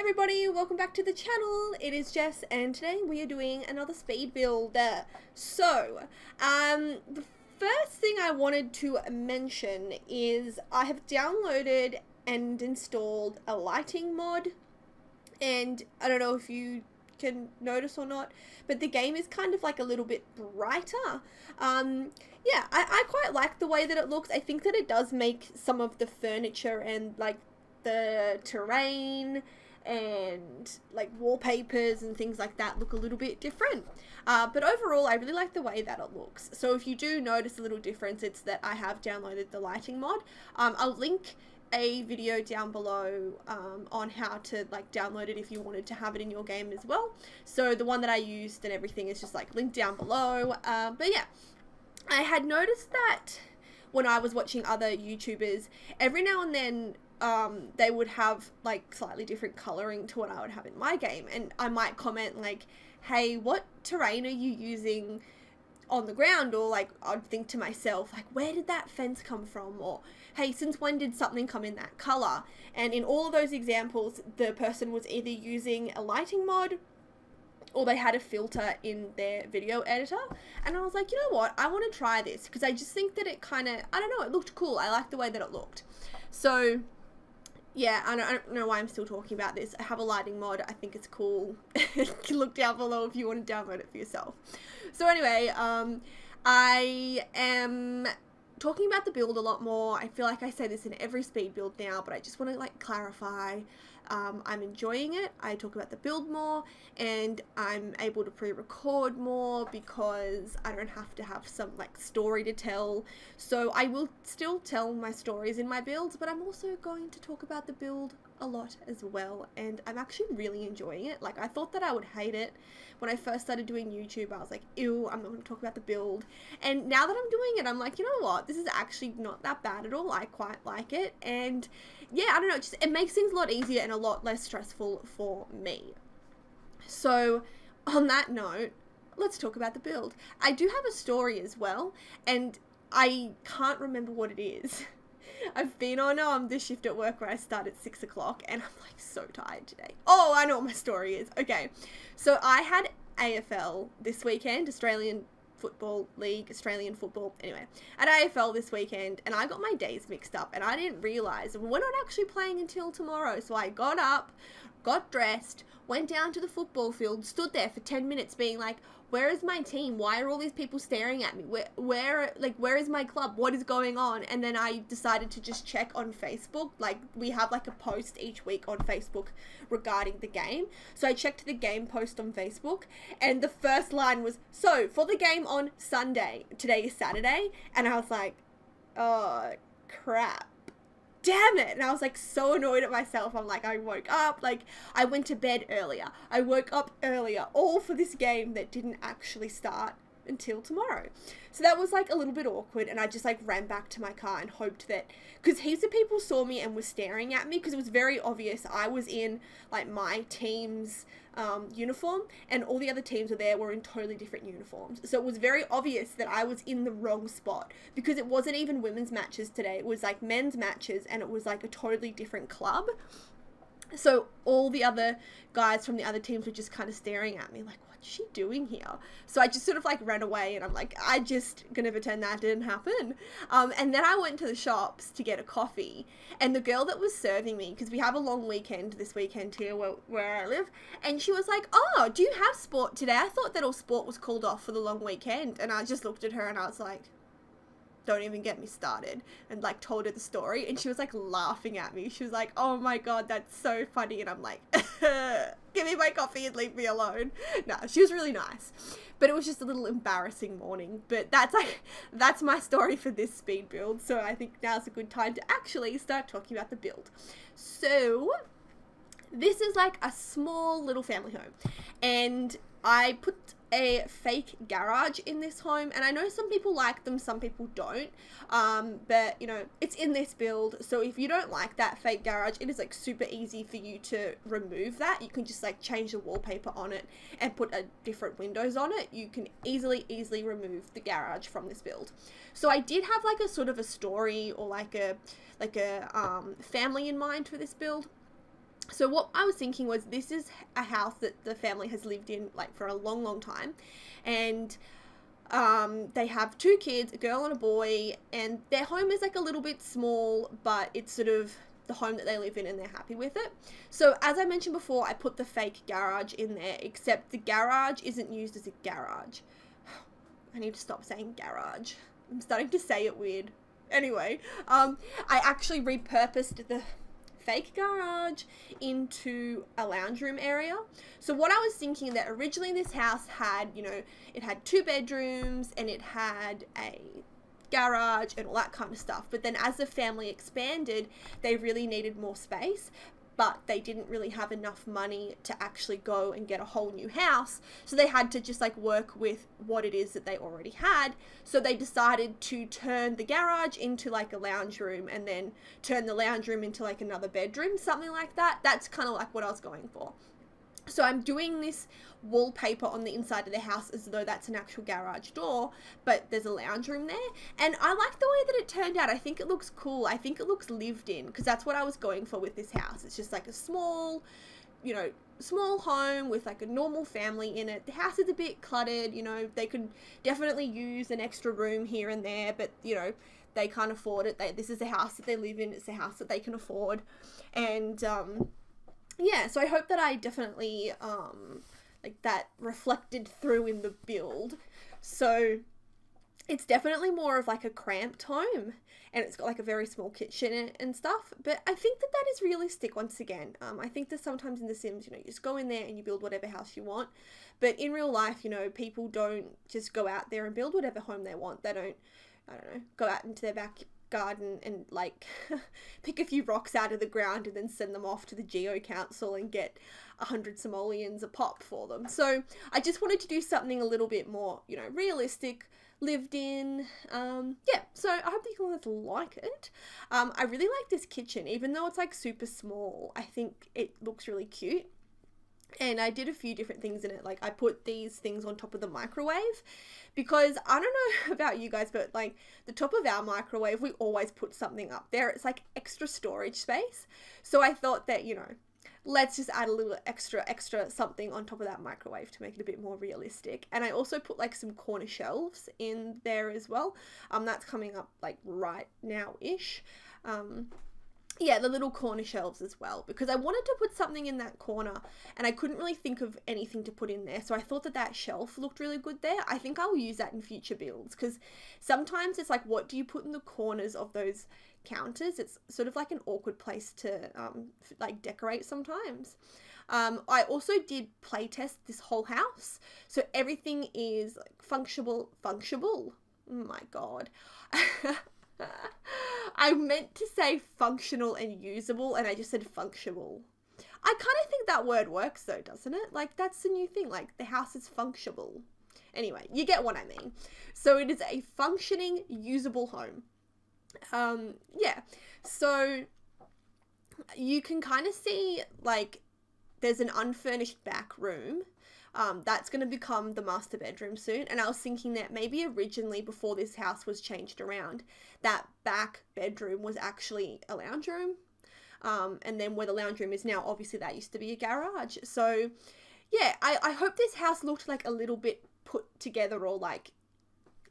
everybody, welcome back to the channel. It is Jess and today we are doing another speed build. The first thing I wanted to mention is I have downloaded and installed a lighting mod, and I don't know if you can notice or not, but the game is kind of like a little bit brighter. Yeah, I quite like the way that it looks. I think that it does make some of the furniture and like the terrain and like wallpapers and things like that look a little bit different, but overall I really like the way that it looks. So if you do notice a little difference, it's that I have downloaded the lighting mod. I'll link a video down below on how to like download it if you wanted to have it in your game as well. So the one that I used and everything is just like linked down below, but yeah, I had noticed that when I was watching other YouTubers, every now and then they would have like slightly different coloring to what I would have in my game, and I might comment like, hey, what terrain are you using on the ground? Or like I'd think to myself like, where did that fence come from? Or hey, since when did something come in that color? And in all of those examples, the person was either using a lighting mod or they had a filter in their video editor. And I was like, you know what, I want to try this because I just think that it kind of, I don't know, it looked cool. I liked the way that it looked. So yeah, I don't know why I'm still talking about this. I have a lighting mod. I think it's cool. Look down below if you want to download it for yourself. So anyway, I am talking about the build a lot more. I feel like I say this in every speed build now, but I just want to like clarify. I'm enjoying it. I talk about the build more, and I'm able to pre-record more because I don't have to have some like story to tell. So I will still tell my stories in my builds, but I'm also going to talk about the build a lot as well, and I'm actually really enjoying it. Like, I thought that I would hate it when I first started doing YouTube. I was like, ew, I'm not going to talk about the build. And now that I'm doing it, I'm like, you know what, this is actually not that bad at all. I quite like it, and yeah, I don't know, it makes things a lot easier and a lot less stressful for me. So on that note, let's talk about the build. I do have a story as well, and I can't remember what it is. I've been on this shift at work where I start at 6 o'clock, and I'm like so tired today. Oh, I know what my story is. Okay, so I had AFL this weekend, Australian Football League, Australian football, anyway, at AFL this weekend, and I got my days mixed up, and I didn't realise we're not actually playing until tomorrow. So I got up, got dressed, went down to the football field, stood there for 10 minutes being like, where is my team? Why are all these people staring at me? Where is my club? What is going on? And then I decided to just check on Facebook. Like, we have like a post each week on Facebook regarding the game. So I checked the game post on Facebook, and the first line was, so for the game on Sunday, today is Saturday. And I was like, oh crap. Damn it. And I was like so annoyed at myself. I'm like, I woke up, like I went to bed earlier, I woke up earlier, all for this game that didn't actually start until tomorrow. So that was like a little bit awkward, and I just like ran back to my car and hoped that, because heaps of people saw me and were staring at me because it was very obvious I was in like my team's uniform, and all the other teams were in totally different uniforms. So it was very obvious that I was in the wrong spot, because it wasn't even women's matches today, it was like men's matches, and it was like a totally different club. So all the other guys from the other teams were just kind of staring at me like, what's she doing here? So I just sort of like ran away, and I'm like, I just gonna pretend that didn't happen. And then I went to the shops to get a coffee, and the girl that was serving me, because we have a long weekend this weekend here where I live, and she was like, oh, do you have sport today? I thought that all sport was called off for the long weekend. And I just looked at her and I was like, don't even get me started, and like told her the story, and she was like laughing at me. She was like, oh my god, that's so funny. And I'm like, give me my coffee and leave me alone. No, she was really nice, but it was just a little embarrassing morning. But that's my story for this speed build. So I think now's a good time to actually start talking about the build. So this is like a small little family home, and I put a fake garage in this home, and I know some people like them, some people don't, but you know, it's in this build. So if you don't like that fake garage, it is like super easy for you to remove that. You can just like change the wallpaper on it and put a different windows on it. You can easily remove the garage from this build. So I did have like a sort of a story or like a family in mind for this build. So what I was thinking was, this is a house that the family has lived in like for a long, long time, and they have 2 kids, a girl and a boy, and their home is like a little bit small, but it's sort of the home that they live in and they're happy with it. So as I mentioned before, I put the fake garage in there, except the garage isn't used as a garage. I need to stop saying garage. I'm starting to say it weird. Anyway, I actually repurposed the fake garage into a lounge room area. So what I was thinking, that originally this house had, you know, it had 2 bedrooms and it had a garage and all that kind of stuff. But then as the family expanded, they really needed more space, but they didn't really have enough money to actually go and get a whole new house. So they had to just like work with what it is that they already had. So they decided to turn the garage into like a lounge room, and then turn the lounge room into like another bedroom, something like that. That's kind of like what I was going for. So I'm doing this wallpaper on the inside of the house as though that's an actual garage door, but there's a lounge room there. And I like the way that it turned out. I think it looks cool. I think it looks lived in, because that's what I was going for with this house. It's just like a small, you know, small home with like a normal family in it. The house is a bit cluttered, you know, they could definitely use an extra room here and there, but you know, they can't afford it. This is the house that they live in. It's the house that they can afford. And, yeah, so I hope that I definitely, like that reflected through in the build. So it's definitely more of like a cramped home, and it's got like a very small kitchen and stuff. But I think that that is realistic once again. I think that sometimes in The Sims, you know, you just go in there and you build whatever house you want. But in real life, you know, people don't just go out there and build whatever home they want. They don't, I don't know, go out into their back garden and like pick a few rocks out of the ground and then send them off to the Geo Council and get 100 simoleons a pop for them. So I just wanted to do something a little bit more, you know, realistic, lived in. Yeah, so I hope that you guys like it. I really like this kitchen, even though it's like super small. I think it looks really cute. And I did a few different things in it. Like I put these things on top of the microwave, because I don't know about you guys, but like the top of our microwave, we always put something up there. It's like extra storage space. So I thought that, you know, let's just add a little extra something on top of that microwave to make it a bit more realistic. And I also put like some corner shelves in there as well. That's coming up like right now-ish. Yeah, the little corner shelves as well, because I wanted to put something in that corner and I couldn't really think of anything to put in there. So I thought that that shelf looked really good there. I think I'll use that in future builds, because sometimes it's like, what do you put in the corners of those counters? It's sort of like an awkward place to like decorate sometimes. I also did playtest this whole house, so everything is like functional. Oh my god. I meant to say functional and usable, and I just said functional. I kind of think that word works though, doesn't it? Like, that's the new thing. Like, the house is functional. Anyway, you get what I mean. So it is a functioning, usable home. Yeah. So you can kind of see, like, there's an unfurnished back room. That's going to become the master bedroom soon. And I was thinking that maybe originally, before this house was changed around, that back bedroom was actually a lounge room. And then where the lounge room is now, obviously that used to be a garage. So yeah, I hope this house looked like a little bit put together, or like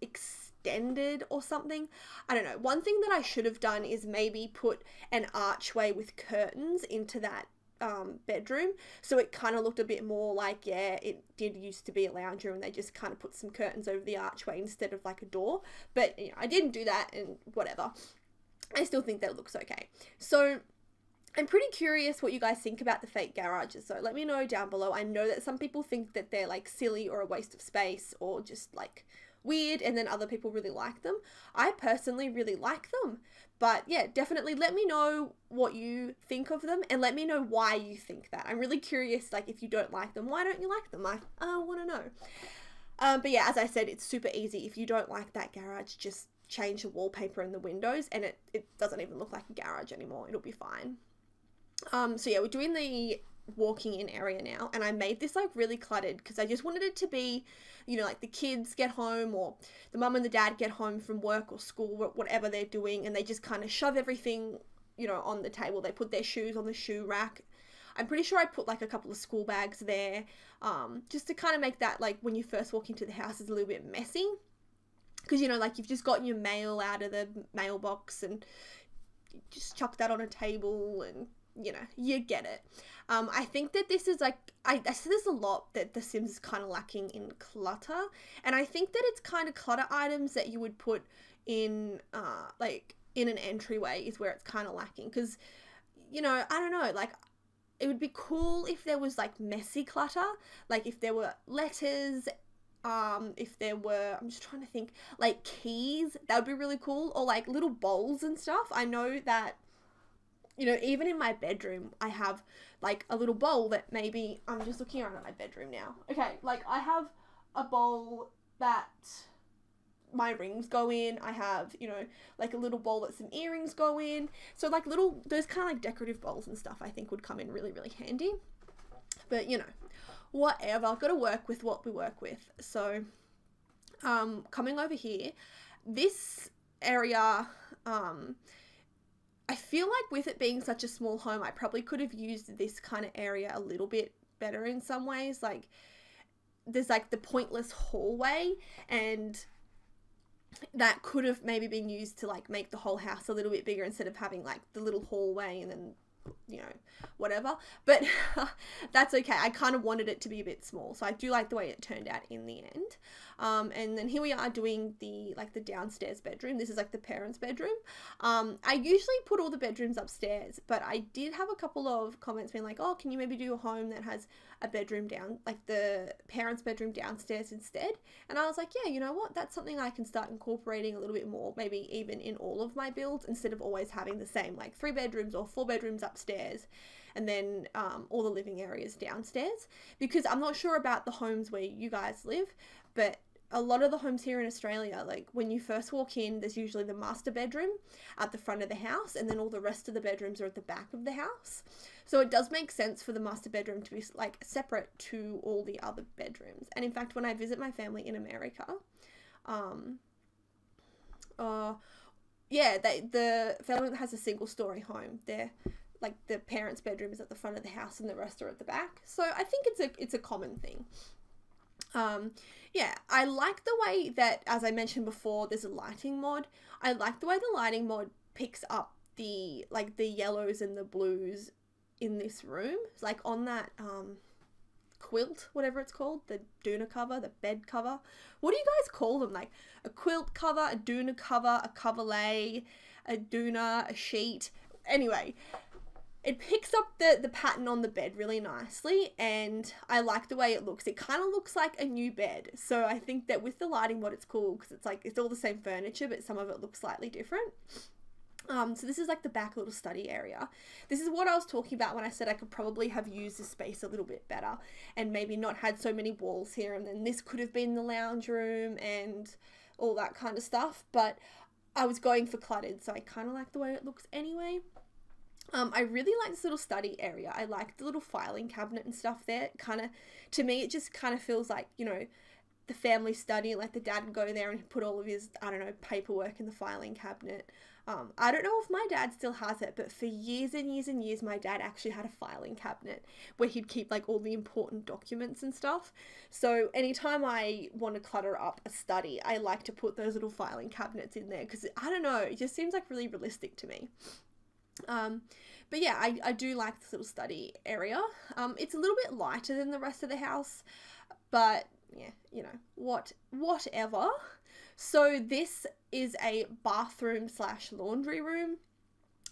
extended or something. I don't know. One thing that I should have done is maybe put an archway with curtains into that bedroom, so it kind of looked a bit more like, yeah, it did used to be a lounge room and they just kind of put some curtains over the archway instead of like a door. But you know, I didn't do that, and whatever, I still think that looks okay. So I'm pretty curious what you guys think about the fake garages, so let me know down below. I know that some people think that they're like silly or a waste of space or just like weird, and then other people really like them. I personally really like them. But yeah, definitely let me know what you think of them, and let me know why you think that. I'm really curious, like, if you don't like them, why don't you like them? I want to know. But yeah, as I said, it's super easy. If you don't like that garage, just change the wallpaper in the windows and it doesn't even look like a garage anymore. It'll be fine. So yeah, we're doing the walking in area now, and I made this like really cluttered because I just wanted it to be, you know, like the kids get home, or the mum and the dad get home from work or school, whatever they're doing, and they just kind of shove everything, you know, on the table. They put their shoes on the shoe rack. I'm pretty sure I put like a couple of school bags there, just to kind of make that, like, when you first walk into the house, is a little bit messy. Because, you know, like, you've just gotten your mail out of the mailbox and you just chuck that on a table and, you know, you get it. I think that this is, like, I see this a lot, that The Sims is kind of lacking in clutter. And I think that it's kind of clutter items that you would put in, like, in an entryway is where it's kind of lacking. Because, you know, I don't know, like, it would be cool if there was, like, messy clutter. Like, if there were letters, if there were, I'm just trying to think, like, keys, that would be really cool. Or, like, little bowls and stuff. I know that, you know, even in my bedroom, I have, like, a little bowl that maybe, I'm just looking around at my bedroom now. Okay, like, I have a bowl that my rings go in. I have, you know, like, a little bowl that some earrings go in. So, like, little, those kind of, like, decorative bowls and stuff I think would come in really, really handy. But, you know, whatever. I've got to work with what we work with. So, coming over here, this area, I feel like with it being such a small home, I probably could have used this kind of area a little bit better in some ways. Like, there's, like, the pointless hallway, and that could have maybe been used to, like, make the whole house a little bit bigger instead of having, like, the little hallway and then, you know, whatever. But that's okay. I kind of wanted it to be a bit small, so I do like the way it turned out in the end. And then here we are doing the, like, the downstairs bedroom. This is, like, the parents' bedroom. I usually put all the bedrooms upstairs, but I did have a couple of comments being like, oh, can you maybe do a home that has a bedroom down, like the parents' bedroom downstairs instead? And I was like, yeah, you know what, that's something I can start incorporating a little bit more, maybe even in all of my builds, instead of always having the same, like, 3 bedrooms or 4 bedrooms upstairs and then all the living areas downstairs. Because I'm not sure about the homes where you guys live, but a lot of the homes here in Australia, like, when you first walk in, there's usually the master bedroom at the front of the house, and then all the rest of the bedrooms are at the back of the house. So it does make sense for the master bedroom to be, like, separate to all the other bedrooms. And in fact, when I visit my family in America, yeah, the family has a single story home. They're, like, the parents' bedroom is at the front of the house and the rest are at the back. So I think it's a common thing. Yeah, I like the way that, as I mentioned before, there's a lighting mod. I like the way the lighting mod picks up the, like, the yellows and the blues in this room. It's like on that, quilt, whatever it's called, the doona cover, the bed cover. What do you guys call them? Like, a quilt cover, a doona cover, a coverlay, a doona, a sheet. Anyway, it picks up the pattern on the bed really nicely, and I like the way it looks. It kind of looks like a new bed. So I think that with the lighting mod, it's cool because it's like, it's all the same furniture, but some of it looks slightly different. So this is like the back little study area. This is what I was talking about when I said I could probably have used this space a little bit better and maybe not had so many walls here, and then this could have been the lounge room and all that kind of stuff. But I was going for cluttered, so I kind of like the way it looks anyway. I really like this little study area. I like the little filing cabinet and stuff there. Kind of, to me, it just kind of feels like, you know, the family study, like the dad would go there and put all of his, I don't know, paperwork in the filing cabinet. I don't know if my dad still has it, but for years and years and years, my dad actually had a filing cabinet where he'd keep, like, all the important documents and stuff. So anytime I want to clutter up a study, I like to put those little filing cabinets in there because, I don't know, it just seems like really realistic to me. But yeah, I do like this little study area. It's a little bit lighter than the rest of the house, but yeah, you know, whatever. So this is a bathroom / laundry room.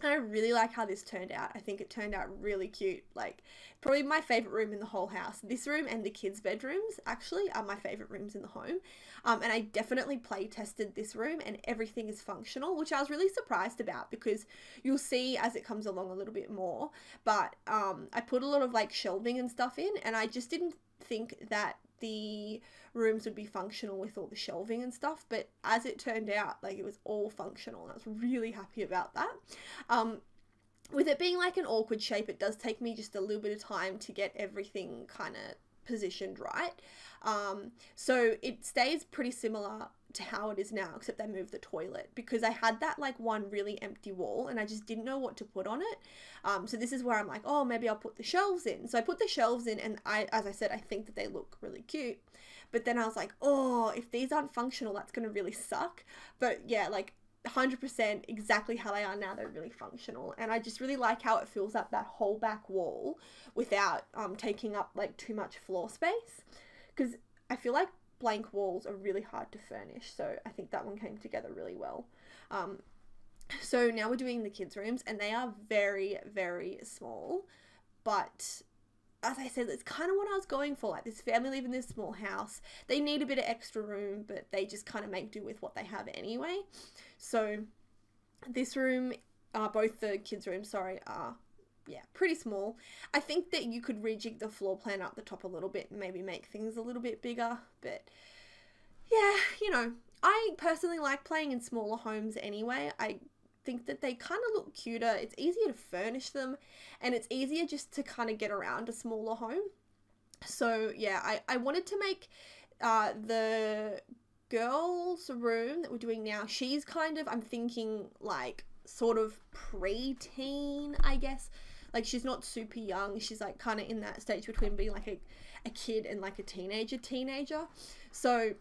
And I really like how this turned out. I think it turned out really cute. Like, probably my favorite room in the whole house. This room and the kids' bedrooms actually are my favorite rooms in the home. And I definitely play tested this room and everything is functional, which I was really surprised about because you'll see as it comes along a little bit more. But I put a lot of, like, shelving and stuff in, and I just didn't think that the rooms would be functional with all the shelving and stuff, but as it turned out, like, it was all functional, and I was really happy about that. With it being like an awkward shape, it does take me just a little bit of time to get everything kind of positioned right. So it stays pretty similar to how it is now, except I moved the toilet, because I had that like one really empty wall and I just didn't know what to put on it. So this is where I'm like, oh, maybe I'll put the shelves in. So I put the shelves in, and as I said, I think that they look really cute. But then I was like, oh, if these aren't functional, that's going to really suck. But yeah, like 100% exactly how they are now, they're really functional. And I just really like how it fills up that whole back wall without taking up like too much floor space, because I feel like blank walls are really hard to furnish. So I think that one came together really well. So now we're doing the kids' rooms, and they are very, very small, but as I said, it's kind of what I was going for. Like, this family live in this small house. They need a bit of extra room, but they just kind of make do with what they have anyway. So this room, both the kids' rooms, are pretty small. I think that you could rejig the floor plan up the top a little bit and maybe make things a little bit bigger. But yeah, you know, I personally like playing in smaller homes anyway. I think that they kind of look cuter. It's easier to furnish them, and it's easier just to kind of get around a smaller home. So yeah, I wanted to make the girls' room that we're doing now, she's kind of, I'm thinking like sort of pre-teen, I guess. Like, she's not super young. She's like kind of in that stage between being like a kid and like a teenager. So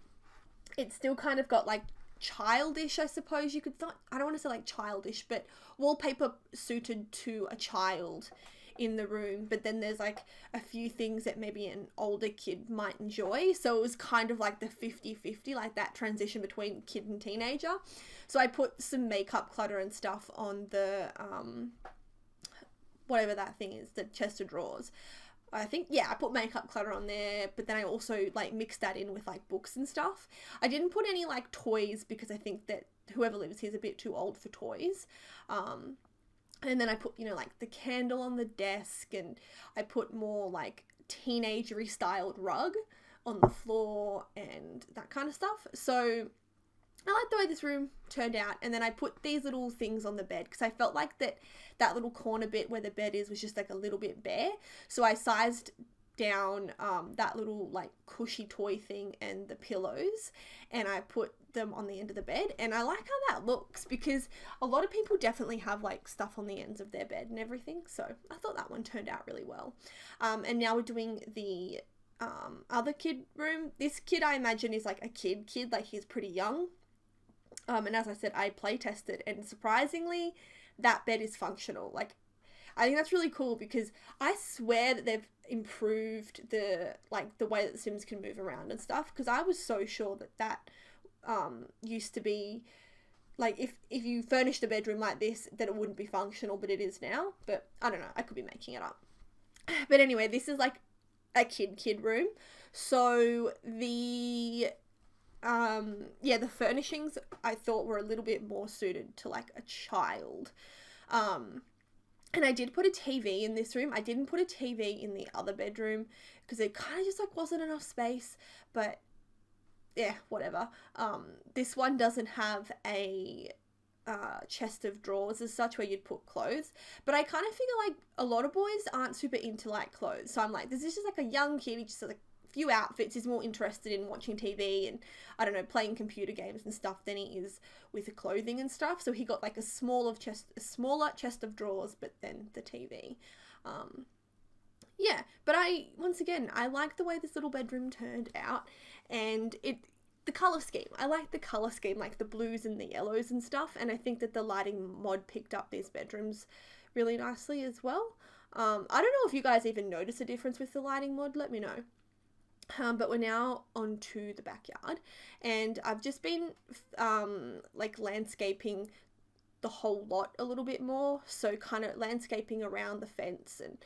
it's still kind of got like childish, I suppose you could not, I don't want to say like childish, but wallpaper suited to a child in the room. But then there's like a few things that maybe an older kid might enjoy. So it was kind of like the 50-50, like that transition between kid and teenager. So I put some makeup clutter and stuff on the whatever that thing is, the chest of drawers. I think, yeah, I put makeup clutter on there, but then I also like mixed that in with like books and stuff. I didn't put any like toys because I think that whoever lives here is a bit too old for toys. And then I put, you know, like the candle on the desk, and I put more like teenagery styled rug on the floor and that kind of stuff. So I like the way this room turned out. And then I put these little things on the bed because I felt like that little corner bit where the bed is was just like a little bit bare. So I sized down that little like cushy toy thing and the pillows, and I put them on the end of the bed. And I like how that looks because a lot of people definitely have like stuff on the ends of their bed and everything. So I thought that one turned out really well. And now we're doing the other kid room. This kid, I imagine, is like a kid, like he's pretty young. And as I said, I play tested, and surprisingly, that bed is functional. Like, I think that's really cool because I swear that they've improved the way that the Sims can move around and stuff. Because I was so sure that used to be like, if you furnished a bedroom like this, then it wouldn't be functional, but it is now. But I don't know, I could be making it up. But anyway, this is like a kid room. So the furnishings I thought were a little bit more suited to like a child. And I did put a TV in this room. I didn't put a TV in the other bedroom because it kind of just like wasn't enough space, but yeah, whatever. This one doesn't have a chest of drawers as such where you'd put clothes, but I kind of figure like a lot of boys aren't super into like clothes. So I'm like, this is just like a young kid, he just has like few outfits, is more interested in watching TV and, I don't know, playing computer games and stuff than he is with the clothing and stuff. So he got like a smaller chest of drawers, but then the TV. Yeah, but once again, I like the way this little bedroom turned out, and the colour scheme. I like the colour scheme, like the blues and the yellows and stuff, and I think that the lighting mod picked up these bedrooms really nicely as well. I don't know if you guys even notice a difference with the lighting mod, let me know. But we're now on to the backyard, and I've just been like landscaping the whole lot a little bit more. So kind of landscaping around the fence and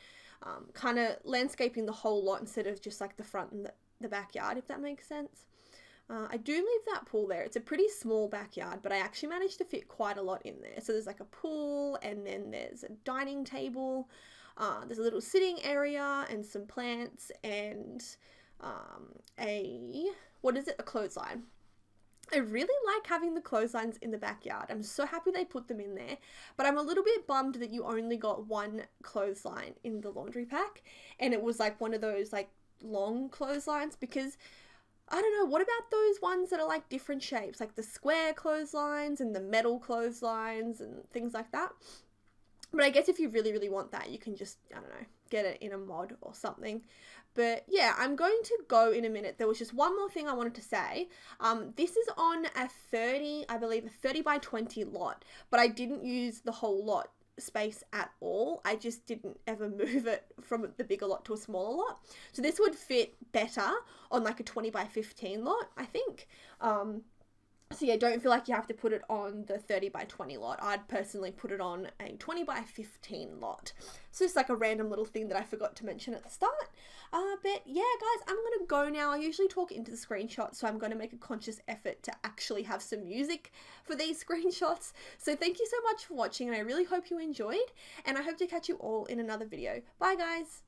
kind of landscaping the whole lot instead of just like the front and the backyard, if that makes sense. I do leave that pool there. It's a pretty small backyard, but I actually managed to fit quite a lot in there. So there's like a pool, and then there's a dining table, there's a little sitting area and some plants, and a clothesline. I really like having the clotheslines in the backyard. I'm so happy they put them in there, but I'm a little bit bummed that you only got one clothesline in the laundry pack, and it was like one of those like long clotheslines, because I don't know, what about those ones that are like different shapes, like the square clotheslines and the metal clotheslines and things like that? But I guess if you really, really want that, you can just, I don't know, get it in a mod or something. But yeah, I'm going to go in a minute. There was just one more thing I wanted to say. This is on a 30, I believe, a 30 by 20 lot, but I didn't use the whole lot space at all. I just didn't ever move it from the bigger lot to a smaller lot. So this would fit better on like a 20 by 15 lot, I think. So yeah, don't feel like you have to put it on the 30 by 20 lot. I'd personally put it on a 20 by 15 lot. So it's like a random little thing that I forgot to mention at the start. But yeah, guys, I'm going to go now. I usually talk into the screenshots, so I'm going to make a conscious effort to actually have some music for these screenshots. So thank you so much for watching, and I really hope you enjoyed, and I hope to catch you all in another video. Bye, guys.